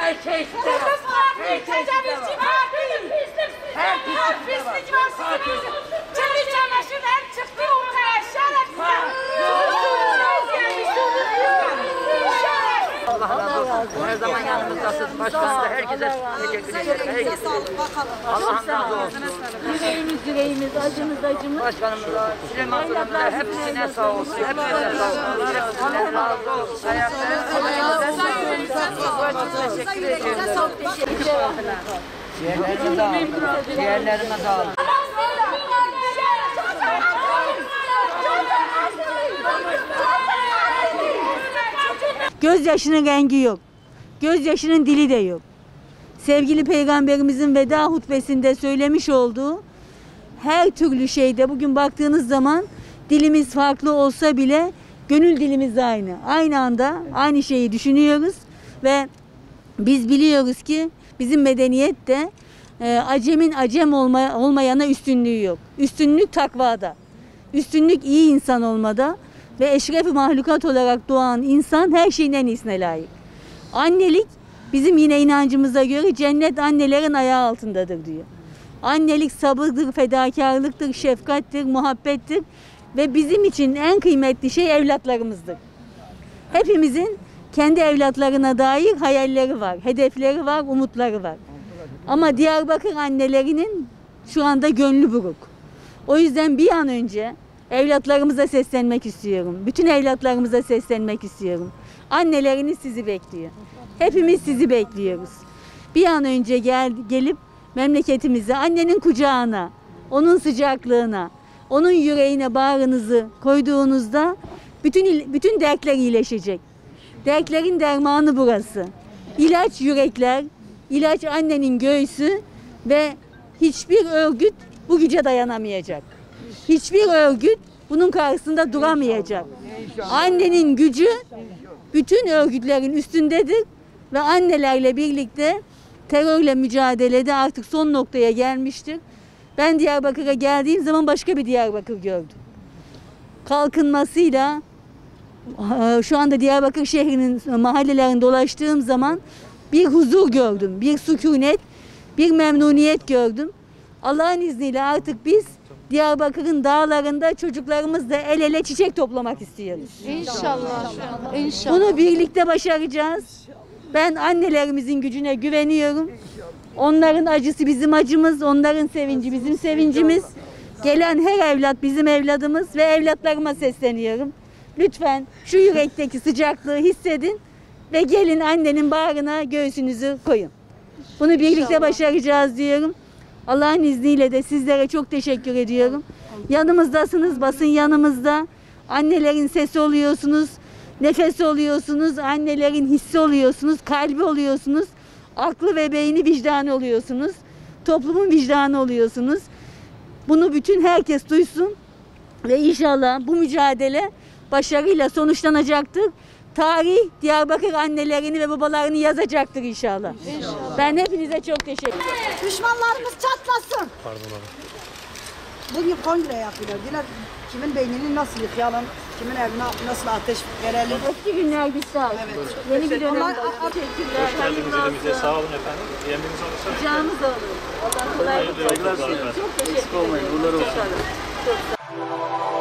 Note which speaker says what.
Speaker 1: Her şey size var. Her şey size var. Her pislik var sizin. Çevre çamaşır her çıktı ortaya.
Speaker 2: Allah razı olsun. Her zaman yanımızdasınız. Başkanımıza herkese teşekkür ederim. Herkese. Allah'ın razı olsun.
Speaker 3: Yüreğimiz, acımız.
Speaker 2: Başkanımıza, Süleyman Hanım'la hepsine sağ olsun. Hepsine sağ olsun. Hepsine razı olsun. Teşekkür ediyorum. Ciğerlerime dağılın. Ciğerlerime dağılın.
Speaker 3: Gözyaşının rengi yok. Gözyaşının dili de yok. Sevgili Peygamberimizin veda hutbesinde söylemiş olduğu her türlü şeyde bugün baktığınız zaman dilimiz farklı olsa bile gönül dilimiz aynı. Aynı anda aynı şeyi düşünüyoruz ve biz biliyoruz ki bizim medeniyette acemin acem olmayana üstünlüğü yok. Üstünlük takvada. Üstünlük iyi insan olmada ve eşref-i mahlukat olarak doğan insan her şeyin en iyisine layık. Annelik bizim yine inancımıza göre cennet annelerin ayağı altındadır diyor. Annelik sabırdır, fedakarlıktır, şefkattir, muhabbettir ve bizim için en kıymetli şey evlatlarımızdır. Hepimizin kendi evlatlarına dair hayalleri var, hedefleri var, umutları var. Ama Diyarbakır annelerinin şu anda gönlü buruk. O yüzden bir an önce evlatlarımıza seslenmek istiyorum. Bütün evlatlarımıza seslenmek istiyorum. Anneleriniz sizi bekliyor. Hepimiz sizi bekliyoruz. Bir an önce gelip memleketimize, annenin kucağına, onun sıcaklığına, onun yüreğine bağrınızı koyduğunuzda bütün dertler iyileşecek. Dertlerin dermanı burası. İlaç yürekler, ilaç annenin göğsü ve hiçbir örgüt bu güce dayanamayacak. Hiçbir örgüt bunun karşısında duramayacak. Annenin gücü bütün örgütlerin üstündedir ve annelerle birlikte terörle mücadelede artık son noktaya gelmiştir. Ben Diyarbakır'a geldiğim zaman başka bir Diyarbakır gördüm. Kalkınmasıyla şu anda Diyarbakır şehrinin mahallelerinde dolaştığım zaman bir huzur gördüm, bir sükunet, bir memnuniyet gördüm. Allah'ın izniyle artık biz Diyarbakır'ın dağlarında çocuklarımızla el ele çiçek toplamak istiyoruz.
Speaker 4: İnşallah. İnşallah.
Speaker 3: Bunu birlikte başaracağız. Ben annelerimizin gücüne güveniyorum. Onların acısı bizim acımız, onların sevinci bizim sevincimiz. Gelen her evlat bizim evladımız ve evlatlarıma sesleniyorum. Lütfen şu yürekteki sıcaklığı hissedin ve gelin annenin bağrına göğsünüzü koyun. Bunu birlikte başaracağız diyorum. Allah'ın izniyle de sizlere çok teşekkür ediyorum. Yanımızdasınız, basın yanımızda. Annelerin sesi oluyorsunuz, nefesi oluyorsunuz, annelerin hissi oluyorsunuz, kalbi oluyorsunuz. Aklı ve beyni vicdanı oluyorsunuz. Toplumun vicdanı oluyorsunuz. Bunu bütün herkes duysun ve inşallah bu mücadele başarıyla sonuçlanacaktır. Tarih Diyarbakır annelerini ve babalarını yazacaktır inşallah. Ben hepinize çok teşekkür ederim.
Speaker 5: Düşmanlarımız çatlasın. Bugün kongre yapıyorlar. Diler kimin beynini nasıl yıkayalım, kimin evine nasıl ateş verelim.
Speaker 3: Eski günler bitti artık.
Speaker 5: Evet.
Speaker 3: Yeni bir dönem. Teşekkürler. Hayırlı olsun.
Speaker 6: Sağ olun efendim. Yemeğiniz olursa.
Speaker 3: Canınız olur. Allah kolaylık versin. Çok teşekkür ederim.
Speaker 6: Olmayın. Bunları olsun.
Speaker 3: Çok sağ olun.